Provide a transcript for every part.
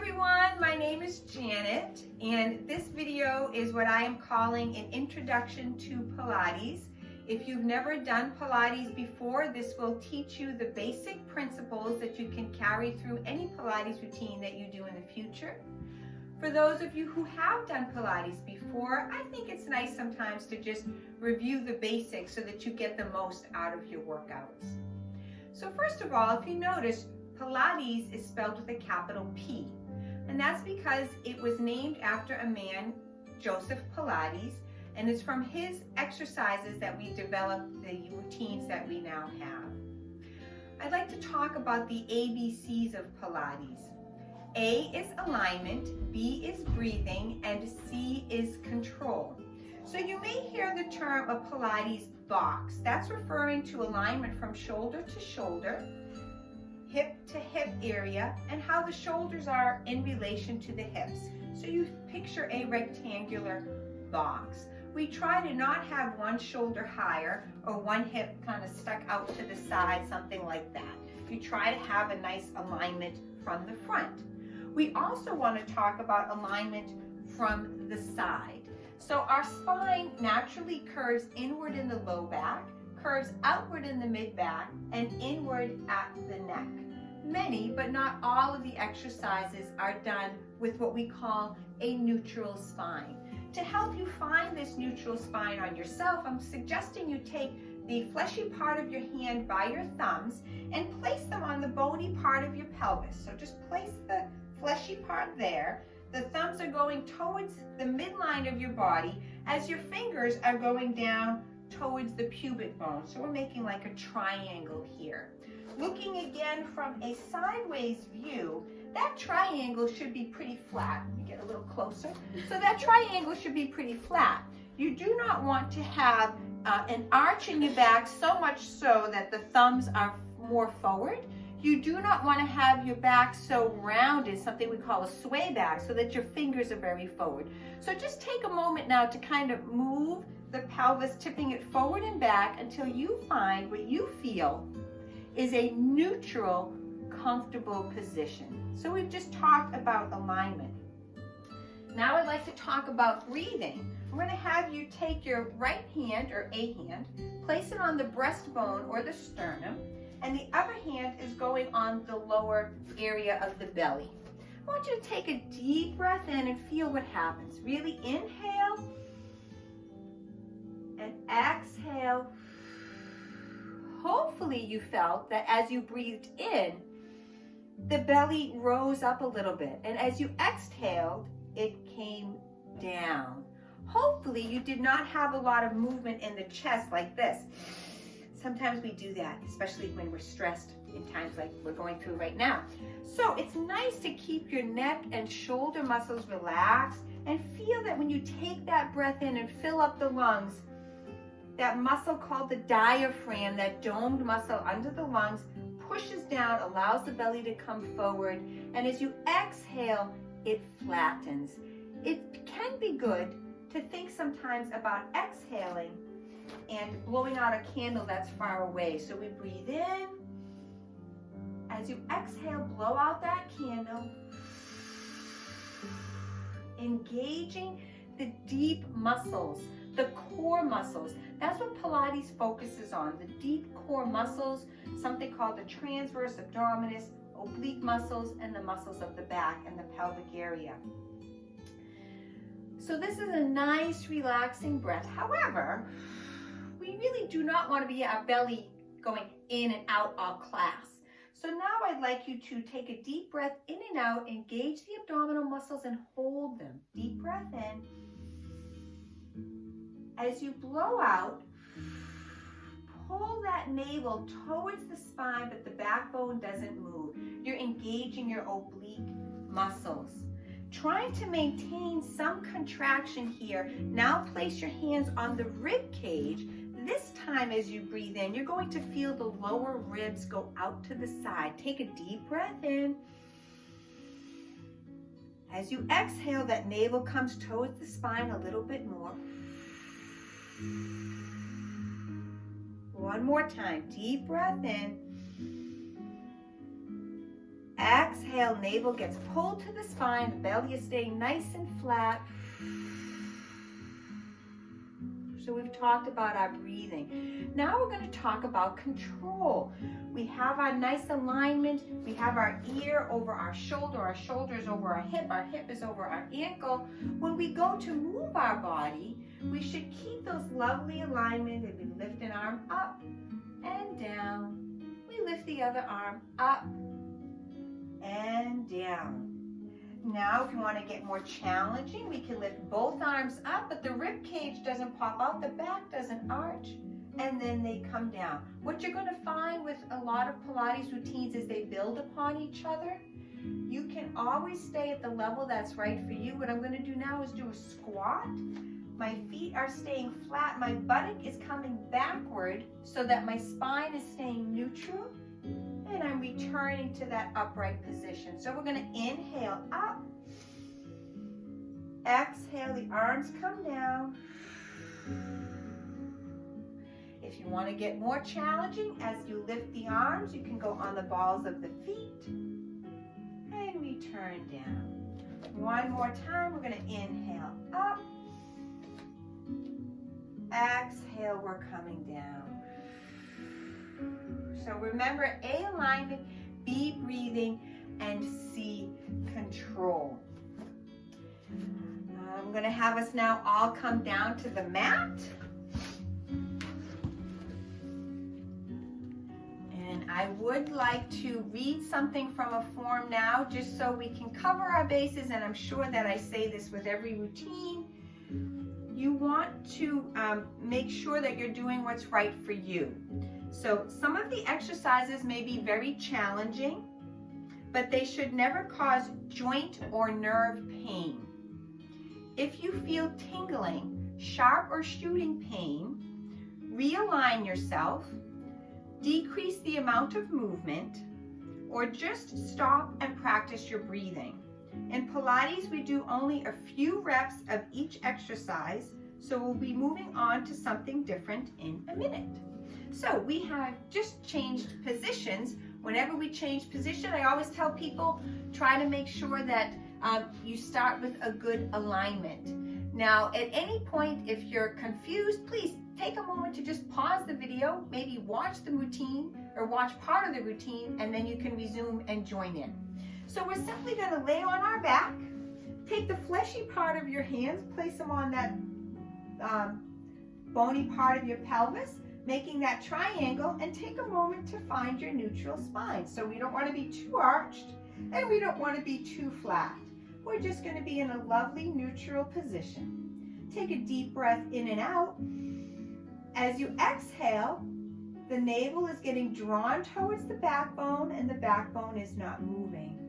everyone, my name is Janet, and this video is what I am calling an introduction to Pilates. If you've never done Pilates before, this will teach you the basic principles that you can carry through any Pilates routine that you do in the future. For those of you who have done Pilates before, I think it's nice sometimes to just review the basics so that you get the most out of your workouts. So first of all, if you notice, Pilates is spelled with a capital P, and that's because it was named after a man, Joseph Pilates, and it's from his exercises that we developed the routines that we now have. I'd like to talk about the ABCs of Pilates. A is alignment, B is breathing, and C is control. So you may hear the term a Pilates box. That's referring to alignment from shoulder to shoulder, hip to hip area, and how the shoulders are in relation to the hips. So you picture a rectangular box. We try to not have one shoulder higher or one hip kind of stuck out to the side, something like that. You try to have a nice alignment from the front. We also want to talk about alignment from the side. So our spine naturally curves inward in the low back, curves outward in the mid back, and inward at the neck. Many, but not all of the exercises are done with what we call a neutral spine. To help you find this neutral spine on yourself, I'm suggesting you take the fleshy part of your hand by your thumbs and place them on the bony part of your pelvis. So just place the fleshy part there. The thumbs are going towards the midline of your body as your fingers are going down towards the pubic bone. So we're making like a triangle here. Looking again from a sideways view, that triangle should be pretty flat. Let me get a little closer. So that triangle should be pretty flat. You do not want to have an arch in your back so much so that the thumbs are more forward. You do not want to have your back so rounded, something we call a sway back, so that your fingers are very forward. So just take a moment now to kind of move the pelvis, tipping it forward and back until you find what you feel is a neutral, comfortable position. So we've just talked about alignment. Now I'd like to talk about breathing. I'm going to have you take your right hand, or a hand, place it on the breastbone or the sternum, and the other hand is going on the lower area of the belly. I want you to take a deep breath in and feel what happens. Really inhale and exhale. Hopefully you felt that as you breathed in, the belly rose up a little bit, and as you exhaled, it came down. Hopefully you did not have a lot of movement in the chest like this. Sometimes we do that, especially when we're stressed in times like we're going through right now. So it's nice to keep your neck and shoulder muscles relaxed and feel that when you take that breath in and fill up the lungs, that muscle called the diaphragm, that domed muscle under the lungs, pushes down, allows the belly to come forward, and as you exhale, it flattens. It can be good to think sometimes about exhaling and blowing out a candle that's far away. So we breathe in. As you exhale, blow out that candle, engaging the deep muscles, the core muscles. That's what Pilates focuses on, the deep core muscles, something called the transverse abdominis, oblique muscles, and the muscles of the back and the pelvic area. So this is a nice, relaxing breath. However, we really do not want to be our belly going in and out all class. So now I'd like you to take a deep breath in and out, engage the abdominal muscles and hold them. Deep breath in. As you blow out, pull that navel towards the spine, but the backbone doesn't move. You're engaging your oblique muscles. Trying to maintain some contraction here. Now place your hands on the rib cage. This time as you breathe in, you're going to feel the lower ribs go out to the side. Take a deep breath in. As you exhale, that navel comes towards the spine a little bit more. One more time, deep breath in. Exhale, navel gets pulled to the spine, the belly is staying nice and flat. So we've talked about our breathing. Now we're going to talk about control. We have our nice alignment. We have our ear over our shoulder is over our hip is over our ankle. When we go to move our body, we should keep those lovely alignment, and we lift an arm up and down. We lift the other arm up and down. Now, if you want to get more challenging, we can lift both arms up, but the rib cage doesn't pop out, the back doesn't arch, and then they come down. What you're going to find with a lot of Pilates routines is they build upon each other. You can always stay at the level that's right for you. What I'm going to do now is do a squat. My feet are staying flat. My buttock is coming backward so that my spine is staying neutral. And I'm returning to that upright position. So we're going to inhale up. Exhale, the arms come down. If you want to get more challenging, as you lift the arms, you can go on the balls of the feet and return down. One more time, we're going to inhale up. Exhale, we're coming down. So remember, A, alignment, B, breathing, and C, control. I'm going to have us now all come down to the mat. And I would like to read something from a form now, just so we can cover our bases, and I'm sure that I say this with every routine. You want to make sure that you're doing what's right for you. So some of the exercises may be very challenging, but they should never cause joint or nerve pain. If you feel tingling, sharp or shooting pain, realign yourself, decrease the amount of movement, or just stop and practice your breathing. In Pilates, we do only a few reps of each exercise, so we'll be moving on to something different in a minute. So we have just changed positions. Whenever we change position, I always tell people, try to make sure that you start with a good alignment. Now, at any point, if you're confused, please take a moment to just pause the video, maybe watch the routine or watch part of the routine, and then you can resume and join in. So we're simply going to lay on our back, take the fleshy part of your hands, place them on that bony part of your pelvis, making that triangle, and take a moment to find your neutral spine. So we don't want to be too arched and we don't want to be too flat. We're just going to be in a lovely neutral position. Take a deep breath in and out. As you exhale, the navel is getting drawn towards the backbone and the backbone is not moving.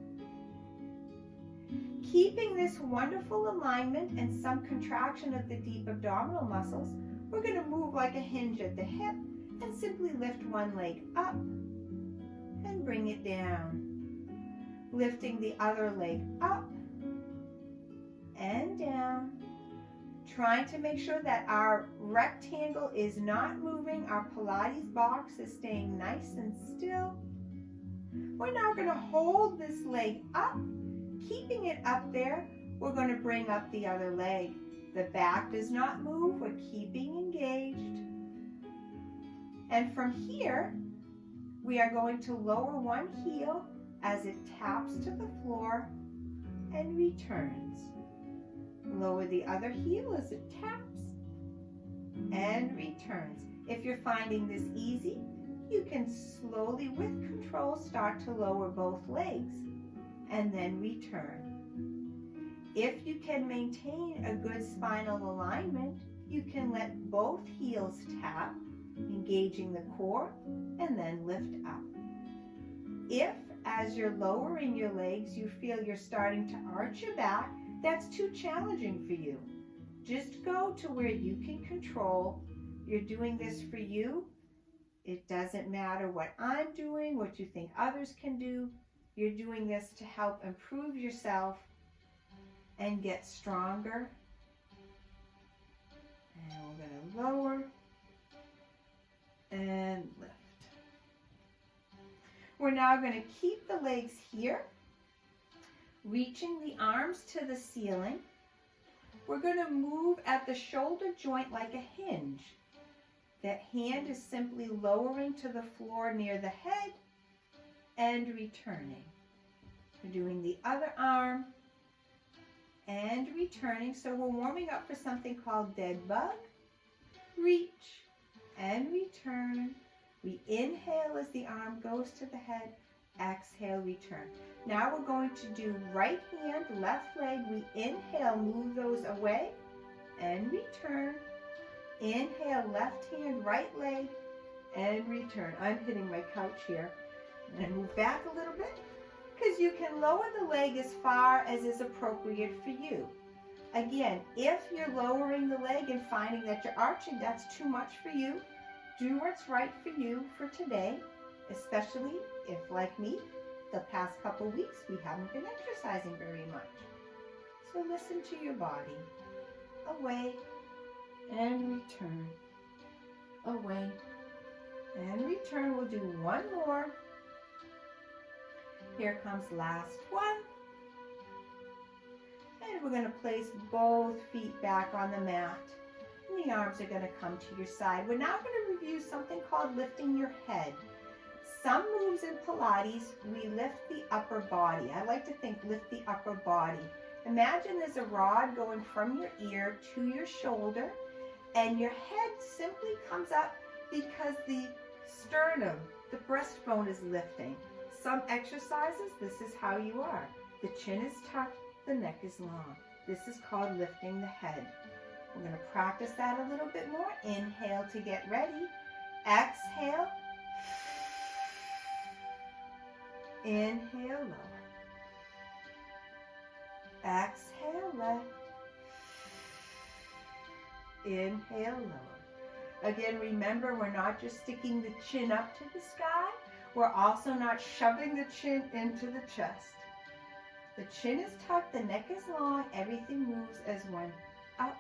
Keeping this wonderful alignment and some contraction of the deep abdominal muscles, we're going to move like a hinge at the hip and simply lift one leg up and bring it down. Lifting the other leg up and down. Trying to make sure that our rectangle is not moving. Our Pilates box is staying nice and still. We're now going to hold this leg up. Keeping it up there, we're going to bring up the other leg. The back does not move. We're keeping engaged. And from here, we are going to lower one heel as it taps to the floor and returns. Lower the other heel as it taps and returns. If you're finding this easy, you can slowly, with control, start to lower both legs and then return. If you can maintain a good spinal alignment, you can let both heels tap, engaging the core, and then lift up. If, as you're lowering your legs, you feel you're starting to arch your back, that's too challenging for you. Just go to where you can control. You're doing this for you. It doesn't matter what I'm doing, what you think others can do. You're doing this to help improve yourself and get stronger. And we're going to lower and lift. We're now going to keep the legs here, reaching the arms to the ceiling. We're going to move at the shoulder joint like a hinge. That hand is simply lowering to the floor near the head and returning. We're doing the other arm and returning. So we're warming up for something called dead bug. Reach and return. We inhale as the arm goes to the head. Exhale, return. Now we're going to do right hand, left leg. We inhale, move those away and return. Inhale, left hand, right leg, and return. I'm hitting my couch here. And move back a little bit, because you can lower the leg as far as is appropriate for you. Again, if you're lowering the leg and finding that you're arching, that's too much for you. Do what's right for you for today, especially if, like me, the past couple weeks we haven't been exercising very much. So listen to your body. Away and return. Away and return. We'll do one more. Here comes last one. And we're going to place both feet back on the mat. And the arms are going to come to your side. We're now going to review something called lifting your head. Some moves in Pilates, we lift the upper body. I like to think lift the upper body. Imagine there's a rod going from your ear to your shoulder, and your head simply comes up because the sternum, the breastbone is lifting. Some exercises, this is how you are. The chin is tucked, the neck is long. This is called lifting the head. We're going to practice that a little bit more. Inhale to get ready. Exhale. Inhale, lower. Exhale, left. Inhale, lower. Again, remember, we're not just sticking the chin up to the sky. We're also not shoving the chin into the chest. The chin is tucked, the neck is long, everything moves as one. Up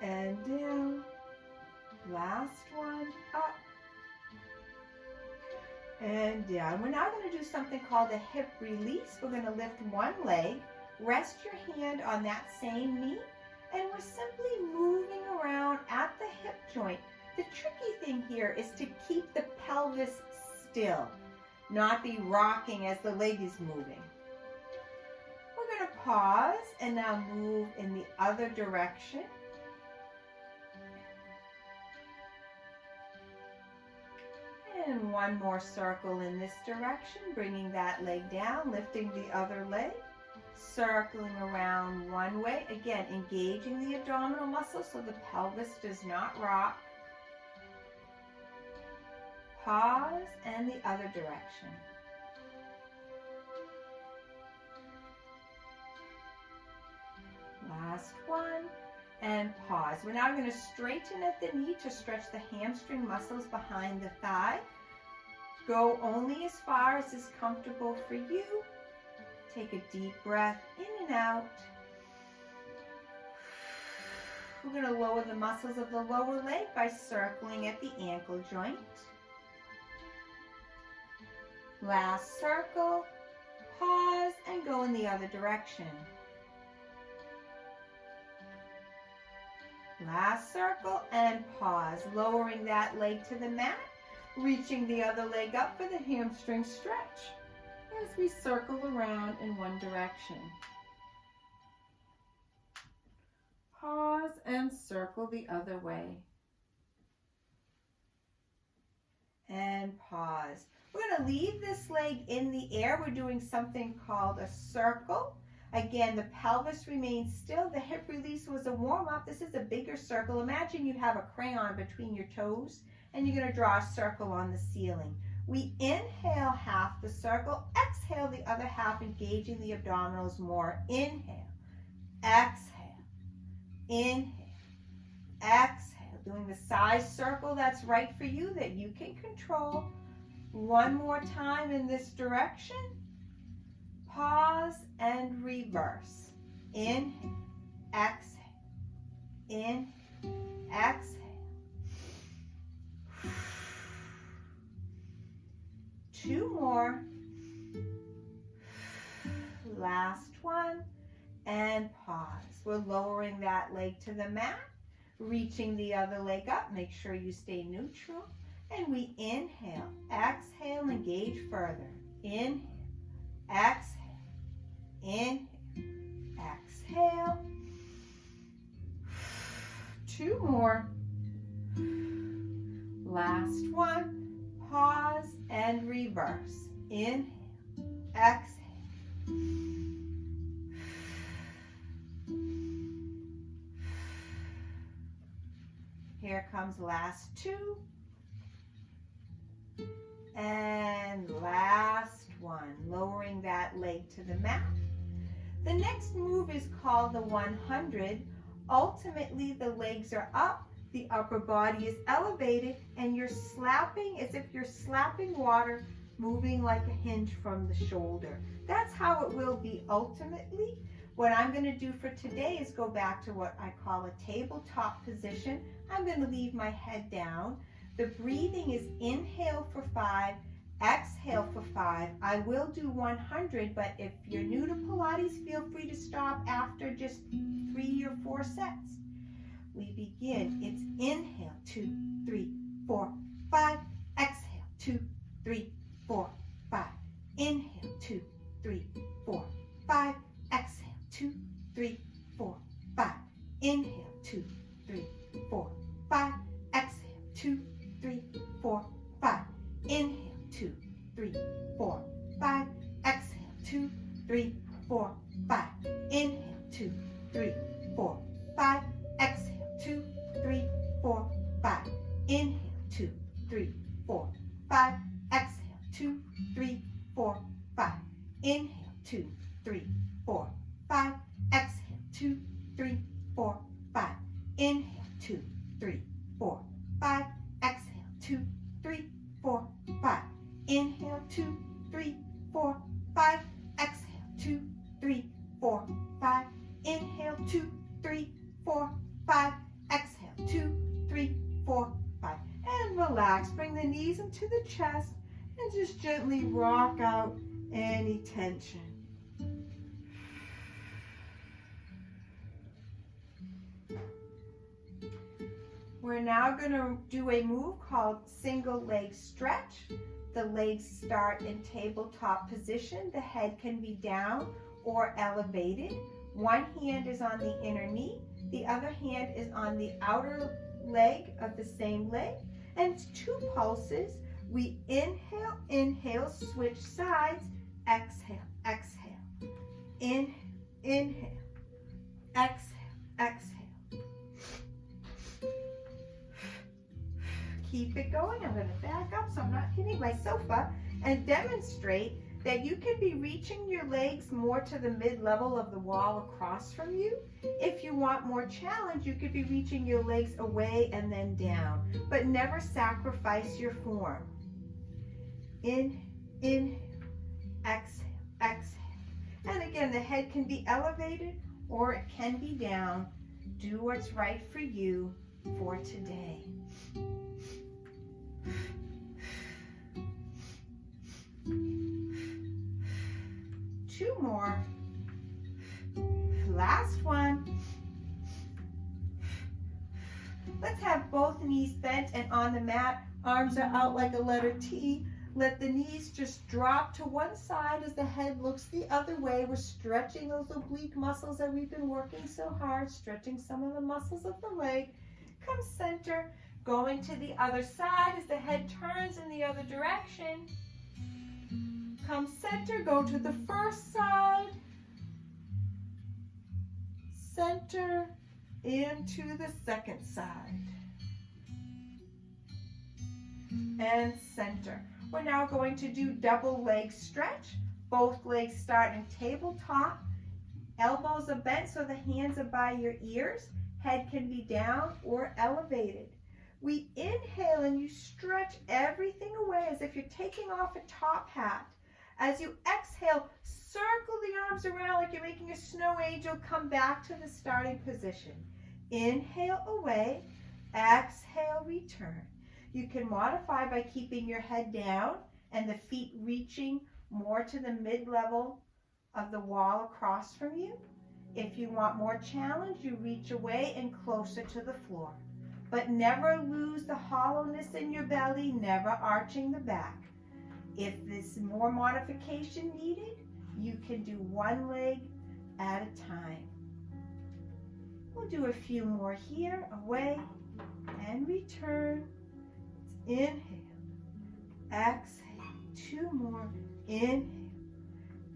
and down. Last one, up and down. We're now going to do something called a hip release. We're going to lift one leg, rest your hand on that same knee, and we're simply moving around at the hip joint. The tricky thing here is to keep the pelvis still, not be rocking as the leg is moving. We're going to pause and now move in the other direction. And one more circle in this direction, bringing that leg down, lifting the other leg, circling around one way. Again, engaging the abdominal muscles so the pelvis does not rock. Pause and the other direction. Last one and pause. We're now going to straighten at the knee to stretch the hamstring muscles behind the thigh. Go only as far as is comfortable for you. Take a deep breath in and out. We're going to lower the muscles of the lower leg by circling at the ankle joint. Last circle, pause, and go in the other direction. Last circle and pause, lowering that leg to the mat, reaching the other leg up for the hamstring stretch as we circle around in one direction. Pause and circle the other way. And pause. We're going to leave this leg in the air. We're doing something called a circle. Again, the pelvis remains still. The hip release was a warm-up. This is a bigger circle. Imagine you have a crayon between your toes and you're going to draw a circle on the ceiling. We inhale half the circle, exhale the other half, engaging the abdominals more. Inhale, exhale, inhale, exhale. Doing the size circle that's right for you, that you can control. One more time in this direction. Pause and reverse. Inhale, exhale, inhale, exhale. 2 more. Last one. And pause. We're lowering that leg to the mat, reaching the other leg up. Make sure you stay neutral. And we inhale, exhale, engage further. Inhale, exhale, inhale, exhale. 2 more. Last one. Pause and reverse. Inhale, exhale. Here comes last 2. And last one, lowering that leg to the mat. The next move is called the 100. Ultimately, the legs are up, the upper body is elevated, and you're slapping as if you're slapping water, moving like a hinge from the shoulder. That's how it will be ultimately. What I'm going to do for today is go back to what I call a tabletop position. I'm going to leave my head down. The breathing is inhale for 5, exhale for 5. I will do 100, but if you're new to Pilates, feel free to stop after just 3 or 4 sets. We begin. It's inhale, 2, 3, 4, 5. Exhale, 2, 3, 4, 5. Inhale, 2, 3, 4, 5. Exhale, 2, 3, 4, 5. Inhale, 2, 3, 4, 5. Exhale, 2, 3, 4, 5. Inhale, 2, 3, 4, 5. Exhale, 2, 3, 4, 5. Inhale, 2, 3, 4, 5. Exhale, 2, 3, 4, 5. Inhale, 2, 3, 4, 5. Exhale, 2, 3, 4, 5. Inhale, 2, 3, 4, 5. Exhale, 2, 3, 4, 5. Inhale, 2, 3, 4, 5. Exhale, 2, 3, 4, 5. Inhale, 2, 3, 4, 5. Exhale, 2, 3, 4, 5. Inhale, 2, 3, 4, 5. Exhale, 2, 3, 4, 5. And relax. Bring the knees into the chest and just gently rock out any tension. We're now going to do a move called single leg stretch. The legs start in tabletop position. The head can be down or elevated. One hand is on the inner knee. The other hand is on the outer leg of the same leg. And it's 2 pulses. We inhale, inhale, switch sides. Exhale, exhale. Inhale, inhale. Exhale, exhale. Keep it going. I'm going to back up so I'm not hitting my sofa and demonstrate that you can be reaching your legs more to the mid-level of the wall across from you. If you want more challenge, you could be reaching your legs away and then down, but never sacrifice your form. Inhale, exhale, exhale. And again, the head can be elevated or it can be down. Do what's right for you for today. 2 more. Last one. Let's have both knees bent and on the mat. Arms are out like a letter T. Let the knees just drop to one side as the head looks the other way. We're stretching those oblique muscles that we've been working so hard, stretching some of the muscles of the leg. Come center, going to the other side as the head turns in the other direction. Come center, go to the first side. Center into the second side. And center. We're now going to do double leg stretch. Both legs start in tabletop. Elbows are bent so the hands are by your ears. Head can be down or elevated. We inhale and you stretch everything away as if you're taking off a top hat. As you exhale, circle the arms around like you're making a snow angel. Come back to the starting position. Inhale away, exhale, return. You can modify by keeping your head down and the feet reaching more to the mid-level of the wall across from you. If you want more challenge, you reach away and closer to the floor. But never lose the hollowness in your belly, never arching the back. If there's more modification needed, you can do one leg at a time. We'll do a few more here, away and return. Inhale, exhale, 2 more, inhale,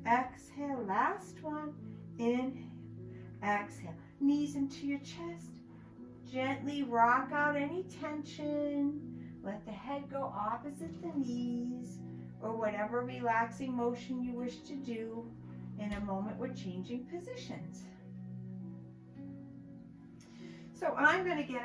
exhale, last one, inhale, exhale, knees into your chest. Gently rock out any tension. Let the head go opposite the knees, or whatever relaxing motion you wish to do. In a moment, we're changing positions. So I'm going to get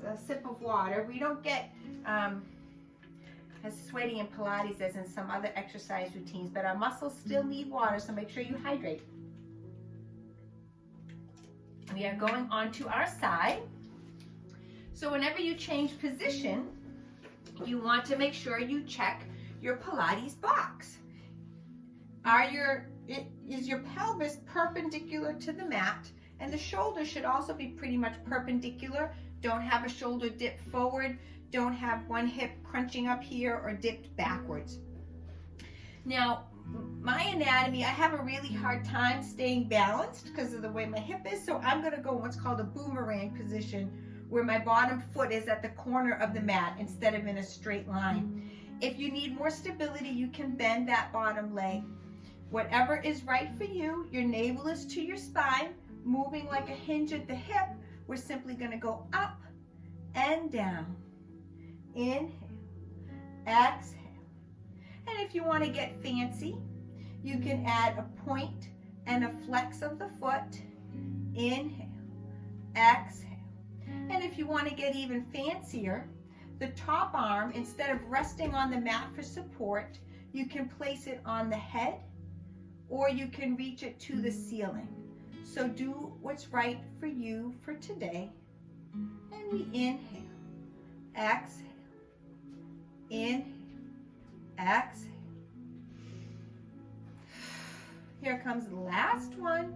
a sip of water. We don't get as sweaty in Pilates as in some other exercise routines, but our muscles still need water, so make sure you hydrate. We are going on to our side. So whenever you change position, you want to make sure you check your Pilates box. Is your pelvis perpendicular to the mat? And the shoulders should also be pretty much perpendicular. Don't have a shoulder dip forward. Don't have one hip crunching up here or dipped backwards. Now, my anatomy, I have a really hard time staying balanced because of the way my hip is. So I'm going to go in what's called a boomerang position, where my bottom foot is at the corner of the mat instead of in a straight line. If you need more stability, you can bend that bottom leg. Whatever is right for you, your navel is to your spine, moving like a hinge at the hip. We're simply going to go up and down. Inhale, exhale. And if you want to get fancy, you can add a point and a flex of the foot. Inhale, exhale. And if you want to get even fancier, the top arm, instead of resting on the mat for support, you can place it on the head, or you can reach it to the ceiling. So do what's right for you for today. And we inhale, exhale, inhale, exhale. Here comes the last one.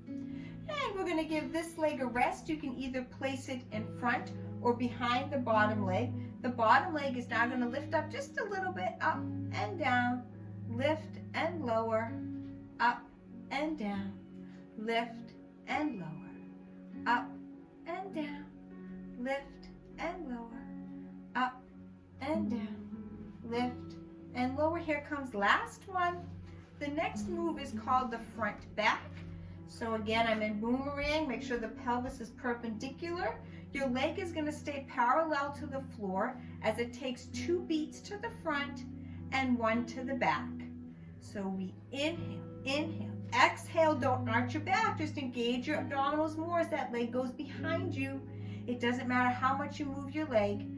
And we're going to give this leg a rest. You can either place it in front or behind the bottom leg. The bottom leg is now going to lift up just a little bit, up and down, lift and lower, up and down, lift and lower, up and down, lift and lower, up and down, lift and lower. Here comes last one. The next move is called the front back. So again, I'm in boomerang. Make sure the pelvis is perpendicular. Your leg is going to stay parallel to the floor as it takes 2 beats to the front and 1 to the back. So we inhale, inhale, exhale. Don't arch your back. Just engage your abdominals more as that leg goes behind you. It doesn't matter how much you move your leg.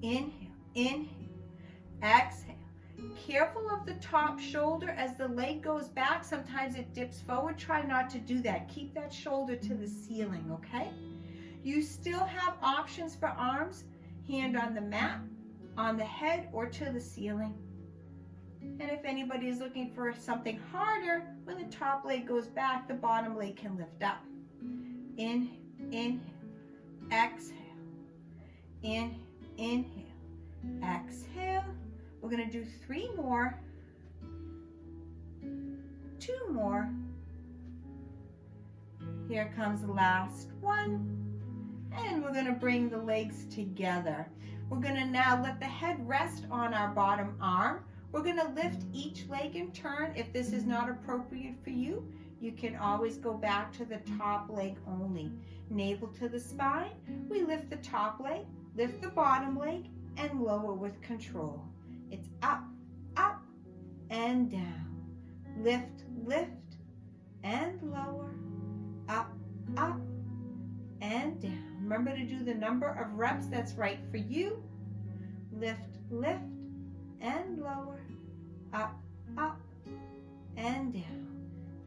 Inhale, inhale, exhale. Careful of the top shoulder as the leg goes back. Sometimes it dips forward. Try not to do that. Keep that shoulder to the ceiling, okay? You still have options for arms. Hand on the mat, on the head, or to the ceiling. And if anybody is looking for something harder, when the top leg goes back, the bottom leg can lift up. Inhale, inhale, exhale. Inhale, inhale, exhale. We're going to do 3 more, 2 more. Here comes the last one. And we're going to bring the legs together. We're going to now let the head rest on our bottom arm. We're going to lift each leg in turn. If this is not appropriate for you, you can always go back to the top leg only. Navel to the spine. We lift the top leg, lift the bottom leg, and lower with control. It's up, up, and down. Lift, lift, and lower. Up, up, and down. Remember to do the number of reps that's right for you. Lift, lift, and lower. Up, up, and down.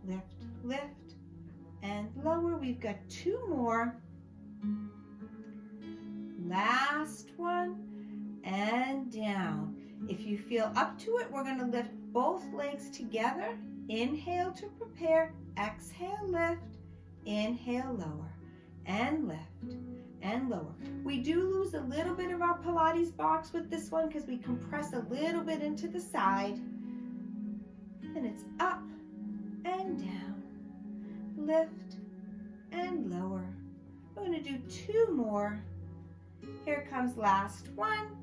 Lift, lift, and lower. We've got 2 more. Last one, and down. If you feel up to it, we're going to lift both legs together. Inhale to prepare. Exhale, lift. Inhale, lower. And lift. And lower. We do lose a little bit of our Pilates box with this one because we compress a little bit into the side. And it's up and down. Lift and lower. We're going to do 2 more. Here comes last one.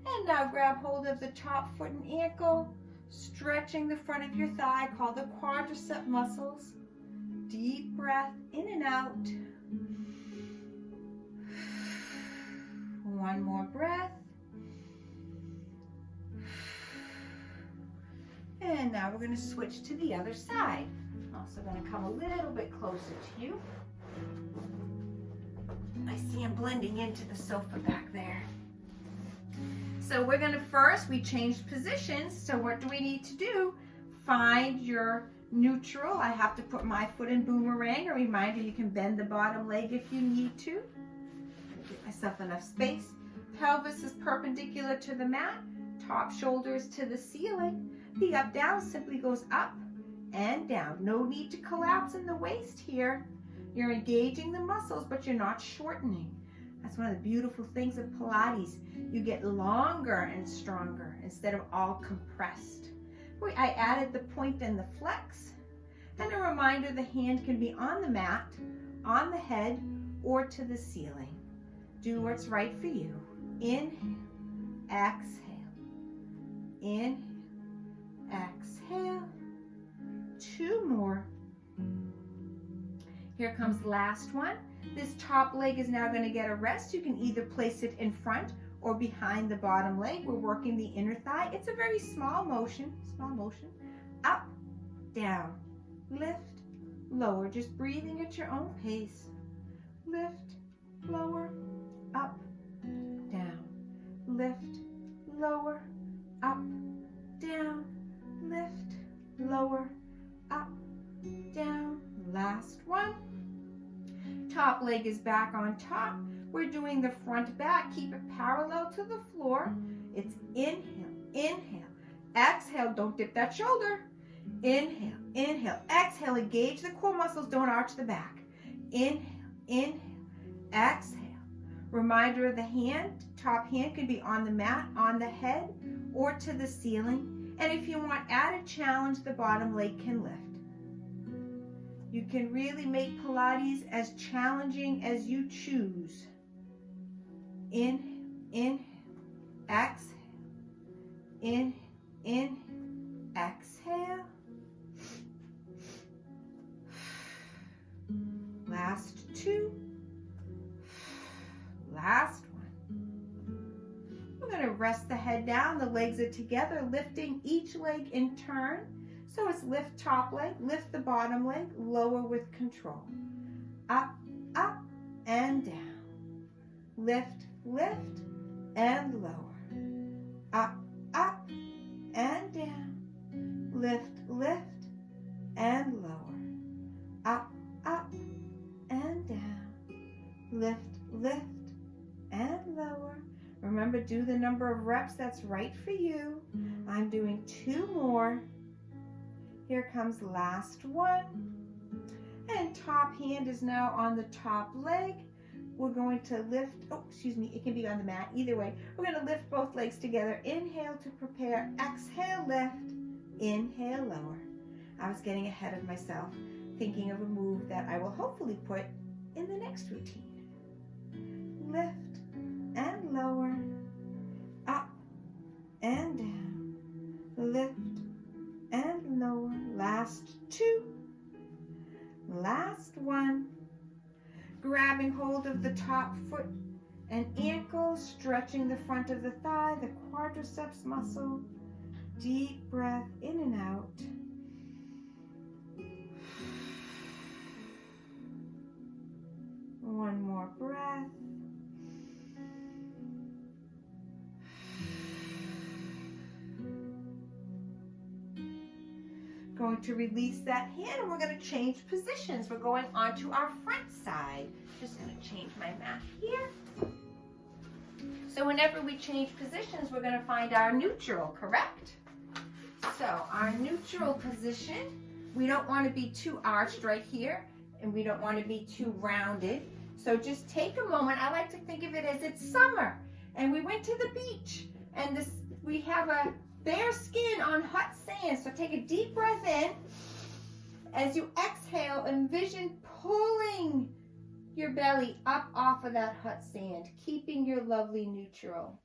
And now grab hold of the top foot and ankle, stretching the front of your thigh, called the quadricep muscles. Deep breath in and out. One more breath. And now we're going to switch to the other side. Also going to come a little bit closer to you. I see him blending into the sofa back there. So we're going to we changed positions. So what do we need to do? Find your neutral. I have to put my foot in boomerang. A reminder, you can bend the bottom leg if you need to. Give myself enough space. Pelvis is perpendicular to the mat. Top shoulders to the ceiling. The up down simply goes up and down. No need to collapse in the waist here. You're engaging the muscles, but you're not shortening. That's one of the beautiful things of Pilates. You get longer and stronger instead of all compressed. I added the point and the flex. And a reminder, the hand can be on the mat, on the head, or to the ceiling. Do what's right for you. Inhale, exhale. Inhale, exhale. 2 more. Here comes the last one. This top leg is now going to get a rest. You can either place it in front or behind the bottom leg. We're working the inner thigh. It's a very small motion. Up, down, lift, lower. Just breathing at your own pace. Lift, lower, up, down, lift, lower, up, down, lift, lower, up, down. Last one. Top leg is back on top. We're doing the front back. Keep it parallel to the floor. It's inhale, inhale, exhale. Don't dip that shoulder. Inhale, inhale, exhale. Engage the core muscles. Don't arch the back. Inhale, inhale, exhale. Reminder of the hand. Top hand can be on the mat, on the head, or to the ceiling. And if you want added challenge, the bottom leg can lift. You can really make Pilates as challenging as you choose. Inhale, inhale, exhale. Inhale, inhale, exhale. Last 2. Last one. We're going to rest the head down. The legs are together, lifting each leg in turn. So it's lift top leg, lift the bottom leg, lower with control. Up, up, and down. Lift, lift, and lower. Up, up, and down. Lift, lift, and lower. Up, up, and down. Lift, lift, and lower. Remember, do the number of reps that's right for you. I'm doing 2 more. Here comes last one. And top hand is now on the top leg. We're going to lift, it can be on the mat, either way. We're going to lift both legs together. Inhale to prepare, exhale, lift, inhale, lower. I was getting ahead of myself, thinking of a move that I will hopefully put in the next routine. Lift and lower, up and down, lift and lower. Last 2. Last one. Grabbing hold of the top foot and ankle, stretching the front of the thigh, the quadriceps muscle. Deep breath in and out. One more breath. Going to release that hand and we're going to change positions. We're going onto our front side. Just going to change my mat here. So whenever we change positions, we're going to find our neutral, correct? So our neutral position, we don't want to be too arched right here, and we don't want to be too rounded. So just take a moment. I like to think of it as it's summer, and we went to the beach, and we have a bare skin on hot sand. So take a deep breath in. As you exhale, envision pulling your belly up off of that hot sand, keeping your lovely neutral.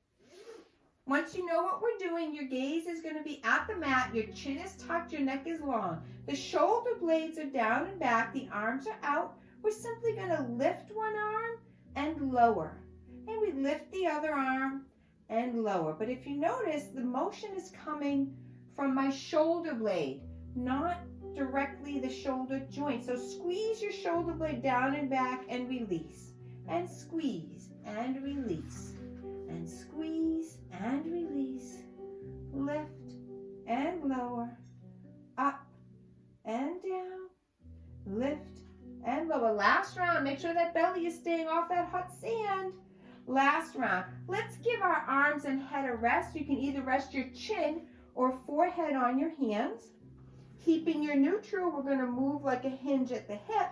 Once you know what we're doing, your gaze is going to be at the mat, your chin is tucked, your neck is long. The shoulder blades are down and back, the arms are out. We're simply going to lift one arm and lower. And we lift the other arm and lower. But if you notice, the motion is coming from my shoulder blade, not directly the shoulder joint. So squeeze your shoulder blade down and back and release. And squeeze and release. And squeeze and release. Lift and lower. Up and down. Lift and lower. Last round. Make sure that belly is staying off that hot sand. Last round. Let's give our arms and head a rest. You can either rest your chin or forehead on your hands. Keeping your neutral, we're going to move like a hinge at the hip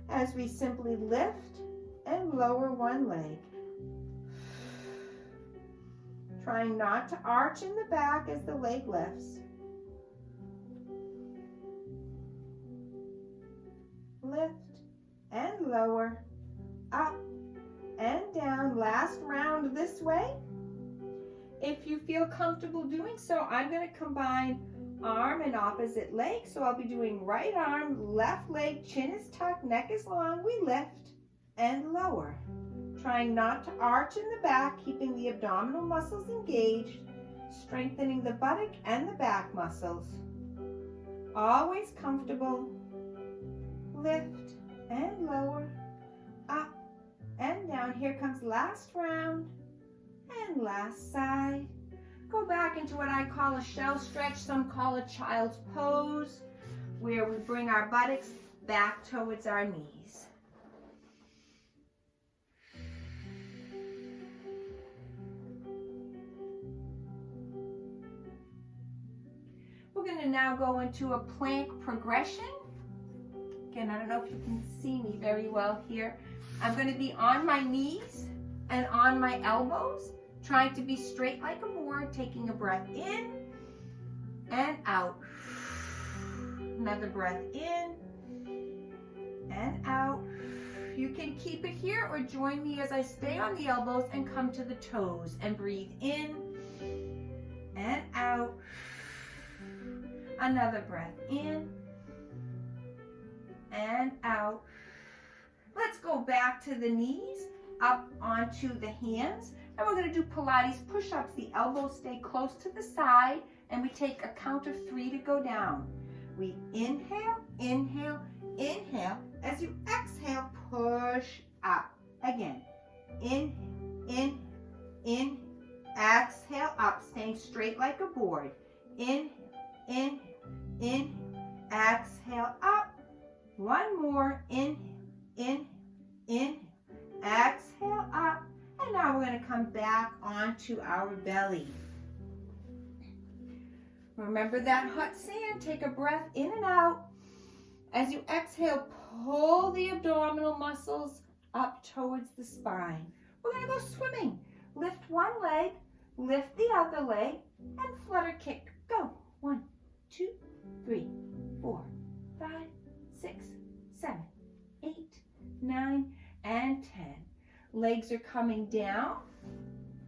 as we simply lift and lower one leg. Trying not to arch in the back as the leg lifts. Lift and lower, up and down. Last round this way. If you feel comfortable doing so, I'm going to combine arm and opposite leg. So I'll be doing right arm, left leg, chin is tucked, neck is long. We lift and lower. Trying not to arch in the back, keeping the abdominal muscles engaged, strengthening the buttock and the back muscles. Always comfortable. Lift and lower, up and down. Here comes last round and last side. Go back into what I call a shell stretch. Some call a child's pose, where we bring our buttocks back towards our knees. We're going to now go into a plank progression. Again, I don't know if you can see me very well here. I'm going to be on my knees and on my elbows, trying to be straight like a board, taking a breath in and out. Another breath in and out. You can keep it here or join me as I stay on the elbows and come to the toes and breathe in and out. Another breath in and out. Let's go back to the knees, up onto the hands. And we're going to do Pilates push-ups. The elbows stay close to the side, and we take a count of 3 to go down. We inhale, inhale, inhale. As you exhale, push up. Again, in, exhale up, staying straight like a board. In, exhale up. One more, in, exhale up. And now we're going to come back onto our belly. Remember that hot sand. Take a breath in and out. As you exhale, pull the abdominal muscles up towards the spine. We're going to go swimming. Lift one leg, lift the other leg, and flutter kick. Go. 1, 2, 3, 4, 5, 6, 7, 8, 9, and 10. Legs are coming down.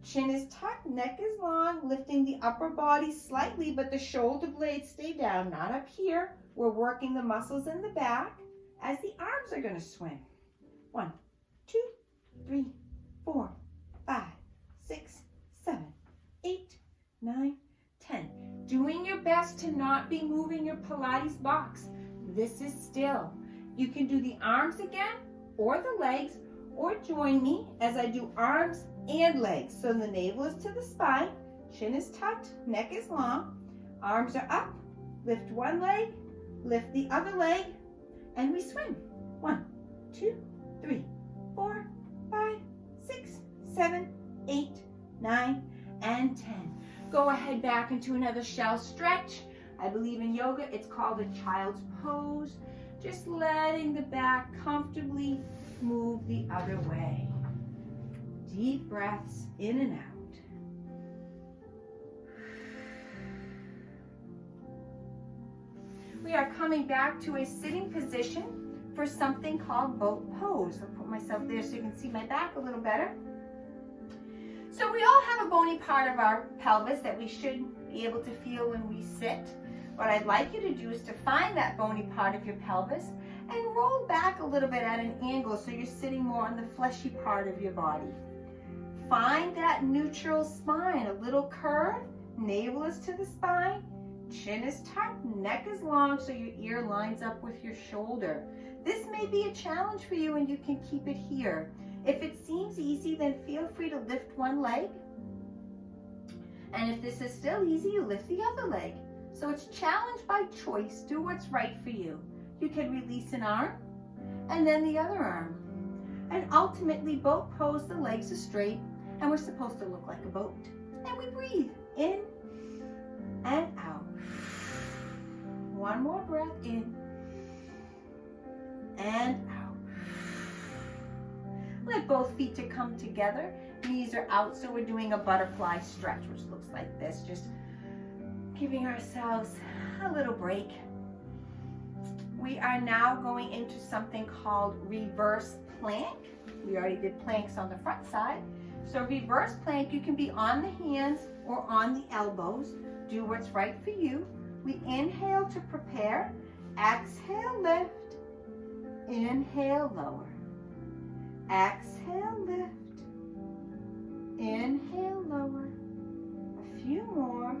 Chin is tucked, neck is long, lifting the upper body slightly, but the shoulder blades stay down, not up here. We're working the muscles in the back as the arms are going to swim. 1, 2, 3, 4, 5, 6, 7, 8, 9, 10. Doing your best to not be moving your Pilates box. This is still. You can do the arms again or the legs, or join me as I do arms and legs. So the navel is to the spine, chin is tucked, neck is long, arms are up, lift one leg, lift the other leg, and we swim. 1, 2, 3, 4, 5, 6, 7, 8, 9, and 10. Go ahead back into another shell stretch. I believe in yoga, it's called a child's pose. Just letting the back comfortably move the other way. Deep breaths in and out. We are coming back to a sitting position for something called boat pose. I'll put myself there so you can see my back a little better. So we all have a bony part of our pelvis that we should be able to feel when we sit. What I'd like you to do is to find that bony part of your pelvis and roll back a little bit at an angle so you're sitting more on the fleshy part of your body. Find that neutral spine, a little curve, navel is to the spine, chin is tucked, neck is long so your ear lines up with your shoulder. This may be a challenge for you and you can keep it here. If it seems easy, then feel free to lift one leg. And if this is still easy, you lift the other leg. So it's challenge by choice. Do what's right for you. You can release an arm and then the other arm. And ultimately, boat pose, the legs are straight and we're supposed to look like a boat. And we breathe in and out. One more breath in and out. Let both feet to come together. Knees are out, so we're doing a butterfly stretch, which looks like this. Just giving ourselves a little break. We are now going into something called reverse plank. We already did planks on the front side. So reverse plank, you can be on the hands or on the elbows. Do what's right for you. We inhale to prepare. Exhale, lift. Inhale, lower. Exhale, lift. Inhale, lower. A few more.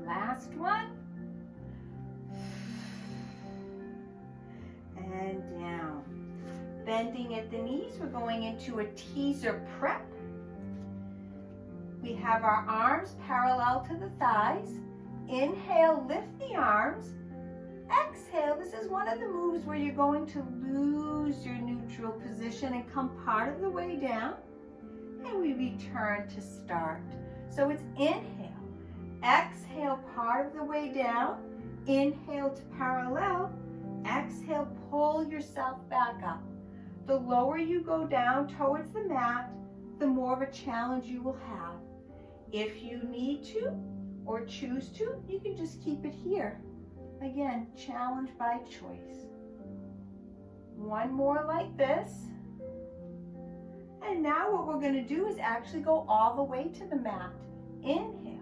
Last one. And down. Bending at the knees, we're going into a teaser prep. We have our arms parallel to the thighs. Inhale, lift the arms. Exhale, this is one of the moves where you're going to lose your neutral position and come part of the way down. And we return to start. So it's inhale, exhale part of the way down, inhale to parallel, exhale, pull yourself back up. The lower you go down towards the mat, the more of a challenge you will have. If you need to or choose to, you can just keep it here. Again, challenge by choice. One more like this. And now what we're going to do is actually go all the way to the mat. Inhale,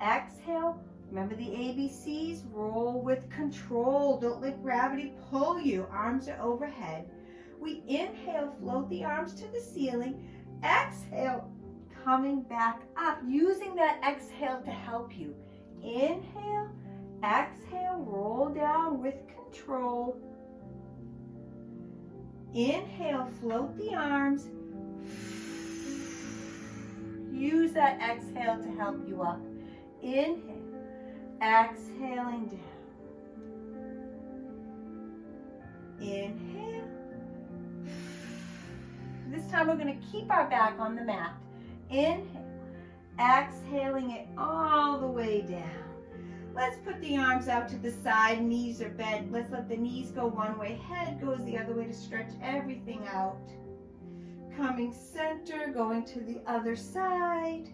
exhale. Remember the ABCs, roll with control. Don't let gravity pull you. Arms are overhead. We inhale, float the arms to the ceiling. Exhale, coming back up, using that exhale to help you. Inhale, exhale, roll down with control. Inhale, float the arms. Use that exhale to help you up. Inhale, exhaling down. Inhale. This time we're going to keep our back on the mat. Inhale, exhaling it all the way down. Let's put the arms out to the side, knees are bent. Let's let the knees go one way, head goes the other way to stretch everything out. Coming center, going to the other side.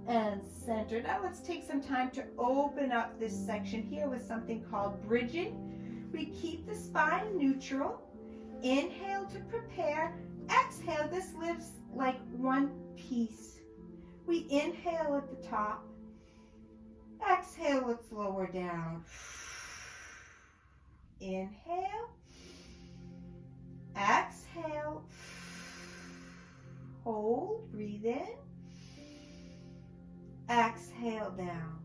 And center. Now let's take some time to open up this section here with something called bridging. We keep the spine neutral. Inhale to prepare. Exhale, this lifts like one piece. We inhale at the top. Exhale, let's lower down. Inhale. Exhale. Hold, breathe in. Exhale down.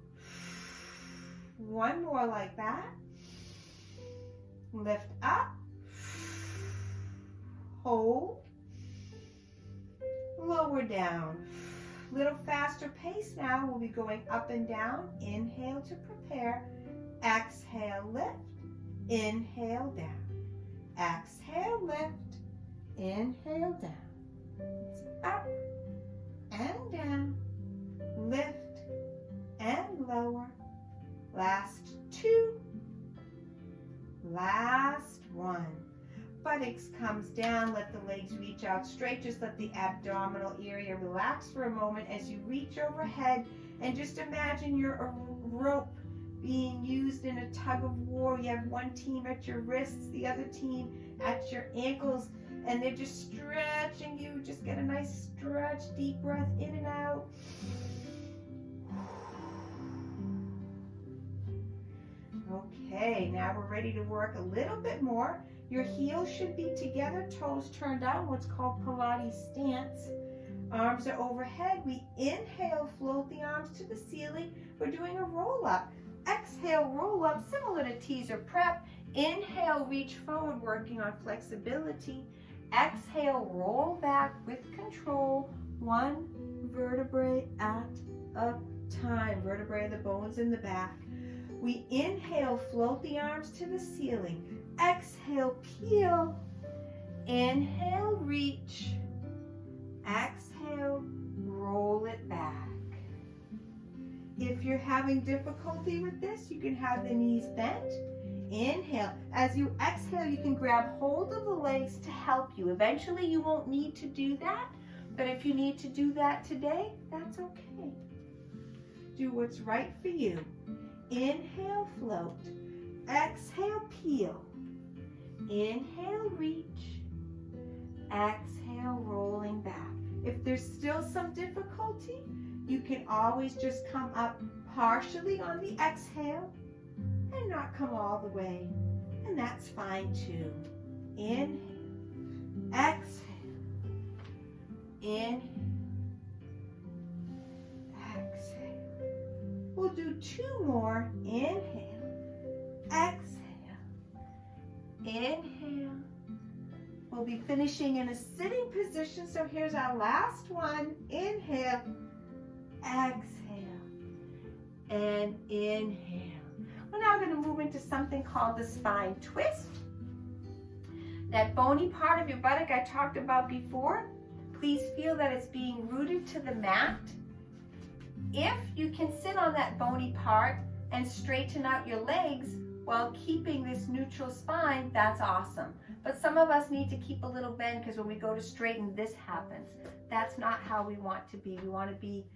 One more like that. Lift up. Hold. Lower down. Little faster pace now. We'll be going up and down. Inhale to prepare. Exhale, lift. Inhale, down. Exhale, lift. Inhale, down. Up and down. Lift and lower. Last two. Last one. Buttocks comes down. Let the legs reach out straight. Just let the abdominal area relax for a moment as you reach overhead. And just imagine you're a rope being used in a tug of war. You have one team at your wrists, the other team at your ankles, and they're just stretching you. Just get a nice stretch, deep breath in and out. Okay, now we're ready to work a little bit more. Your heels should be together, toes turned out, what's called Pilates stance. Arms are overhead. We inhale, float the arms to the ceiling. We're doing a roll up. Exhale, roll up, similar to teaser prep. Inhale, reach forward, working on flexibility. Exhale, roll back with control. One vertebrae at a time. Vertebrae, the bones in the back. We inhale, float the arms to the ceiling. Exhale, peel. Inhale, reach. Exhale, roll it back. If you're having difficulty with this, you can have the knees bent. Inhale. As you exhale, you can grab hold of the legs to help you. Eventually, you won't need to do that, but if you need to do that today, that's okay. Do what's right for you. Inhale, float. Exhale, peel. Inhale, reach. Exhale, rolling back. If there's still some difficulty, you can always just come up partially on the exhale and not come all the way. And that's fine too. Inhale, exhale, inhale, exhale. We'll do two more. Inhale, exhale, inhale. We'll be finishing in a sitting position, so here's our last one. Inhale, exhale, and inhale. We're now going to move into something called the spine twist. That bony part of your buttock I talked about before, please feel that it's being rooted to the mat. If you can sit on that bony part and straighten out your legs while keeping this neutral spine, that's awesome. But some of us need to keep a little bend because when we go to straighten, this happens. That's not how we want to be. We want to be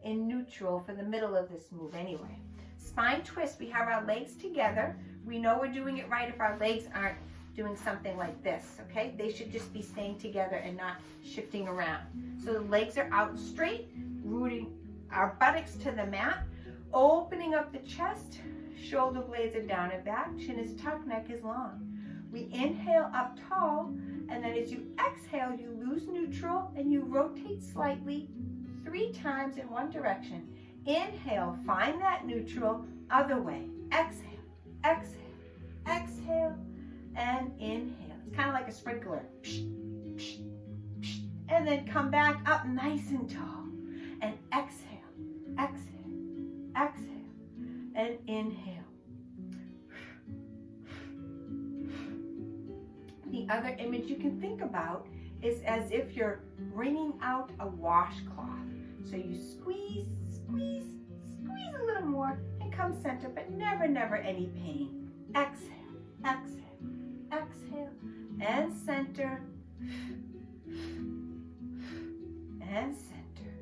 in neutral for the middle of this move anyway. Spine twist, we have our legs together. We know we're doing it right if our legs aren't doing something like this, okay? They should just be staying together and not shifting around. So the legs are out straight, rooting our buttocks to the mat, opening up the chest, shoulder blades are down and back, chin is tucked, neck is long. We inhale up tall, and then as you exhale, you lose neutral and you rotate slightly 3 times in one direction. Inhale, find that neutral, other way. Exhale, exhale, exhale, and inhale. It's kind of like a sprinkler. And then come back up nice and tall. And exhale, exhale, exhale, and inhale. The other image you can think about is as if you're wringing out a washcloth. So you squeeze, squeeze, squeeze a little more and come center, but never, never any pain. Exhale, exhale, exhale, and center, and center,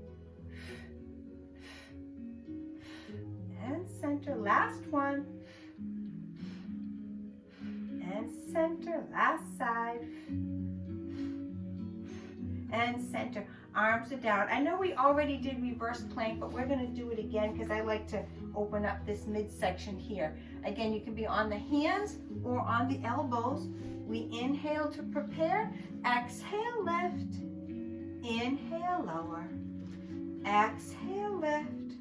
and center. Last one. And center, last side, and center. Arms are down. I know we already did reverse plank, but we're going to do it again because I like to open up this midsection here. Again, you can be on the hands or on the elbows. We inhale to prepare. Exhale, lift. Inhale, lower. Exhale, lift.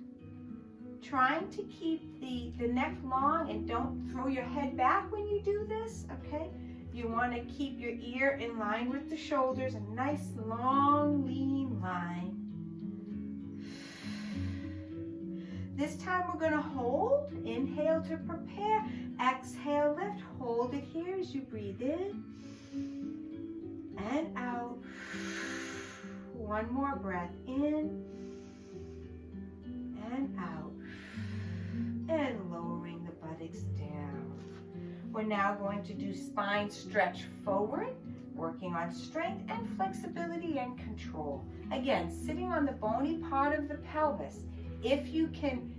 Trying to keep the neck long and don't throw your head back when you do this, okay? You want to keep your ear in line with the shoulders, a nice long lean line. This time we're going to hold. Inhale to prepare. Exhale, lift. Hold it here as you breathe in and out. One more breath in and out. And lowering the buttocks down. We're now going to do spine stretch forward, working on strength and flexibility and control. Again, sitting on the bony part of the pelvis. If you can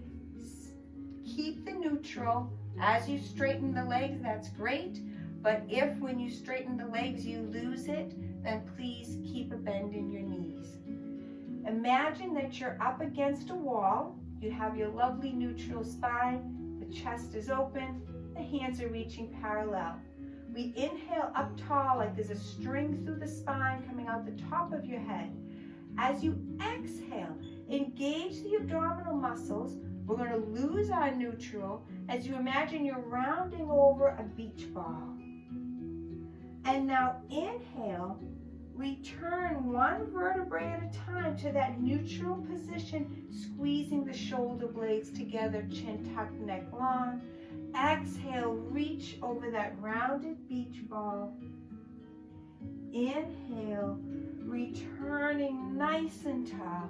keep the neutral as you straighten the legs, that's great. But if when you straighten the legs you lose it, then please keep a bend in your knees. Imagine that you're up against a wall. You have your lovely neutral spine. The chest is open. The hands are reaching parallel. We inhale up tall like there's a string through the spine coming out the top of your head. As you exhale, engage the abdominal muscles. We're going to lose our neutral as you imagine you're rounding over a beach ball. And now inhale, return one vertebrae at a time to that neutral position, squeezing the shoulder blades together, chin tucked, neck long. Exhale, reach over that rounded beach ball. Inhale, returning nice and tall.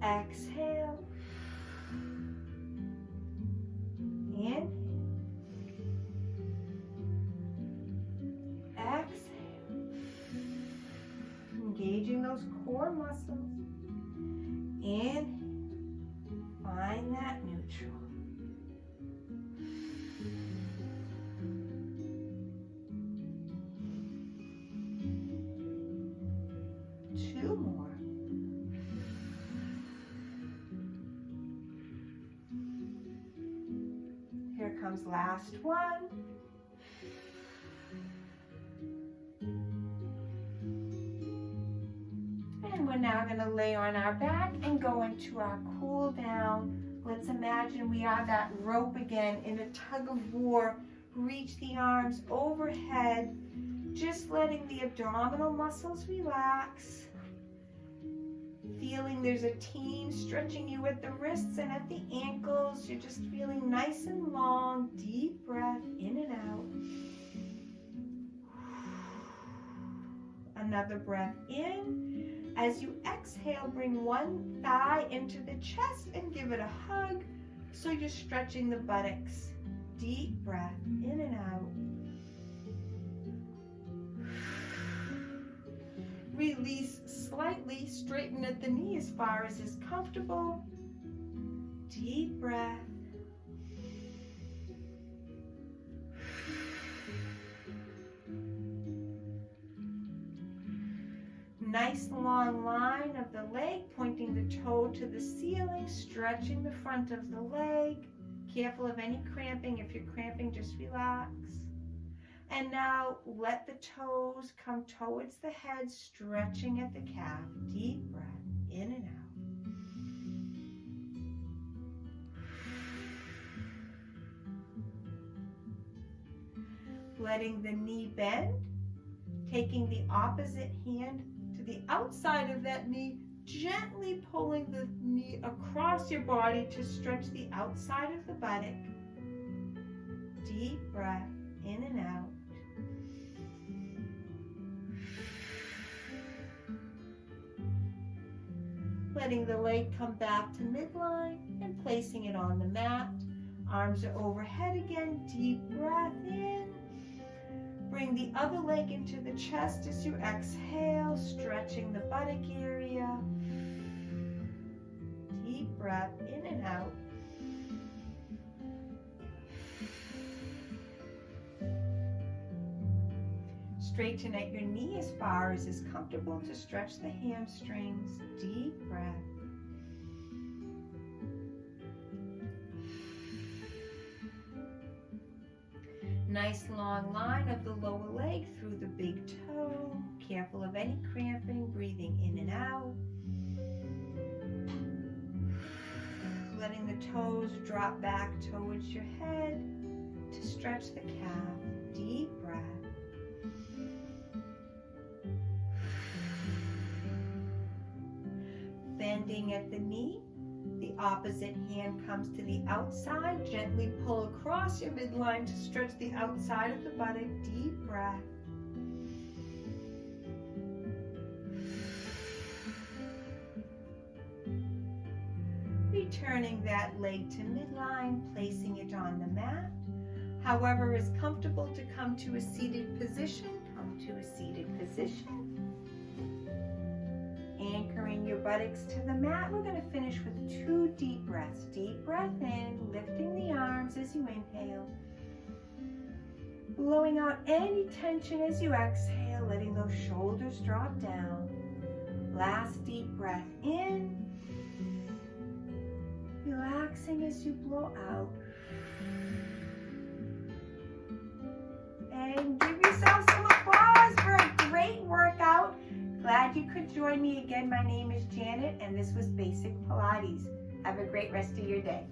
Exhale. Inhale. Exhale. Engaging those core muscles. Inhale. Find that neutral. Two more. Here comes last one. And we're now going to lay on our back and go into our cool down. Let's imagine we are that rope again in a tug of war. Reach the arms overhead, just letting the abdominal muscles relax. Feeling there's a team stretching you at the wrists and at the ankles. You're just feeling nice and long. Deep breath in and out. Another breath in. As you exhale, bring one thigh into the chest and give it a hug. So you're stretching the buttocks. Deep breath in and out. Release slightly, straighten at the knee as far as is comfortable. Deep breath. Nice long line of the leg, pointing the toe to the ceiling, stretching the front of the leg. Careful of any cramping. If you're cramping, just relax. And now let the toes come towards the head, stretching at the calf. Deep breath in and out. Letting the knee bend, taking the opposite hand to the outside of that knee, gently pulling the knee across your body to stretch the outside of the buttock. Deep breath in and out. Letting the leg come back to midline and placing it on the mat. Arms are overhead again. Deep breath in. Bring the other leg into the chest as you exhale, stretching the buttock area. Deep breath in and out. Straighten at your knee as far as is comfortable to stretch the hamstrings. Deep breath. Nice long line of the lower leg through the big toe. Careful of any cramping, breathing in and out. Letting the toes drop back towards your head to stretch the calf. Deep breath. Bending at the knee, the opposite hand comes to the outside. Gently pull across your midline to stretch the outside of the buttock. Deep breath. Returning that leg to midline, placing it on the mat. However is comfortable to come to a seated position, come to a seated position. Anchoring your buttocks to the mat. We're going to finish with 2 deep breaths. Deep breath in, lifting the arms as you inhale. Blowing out any tension as you exhale, letting those shoulders drop down. Last deep breath in. Relaxing as you blow out. And give yourself some applause for a great workout. Glad you could join me again. My name is Janet, and this was Basic Pilates. Have a great rest of your day.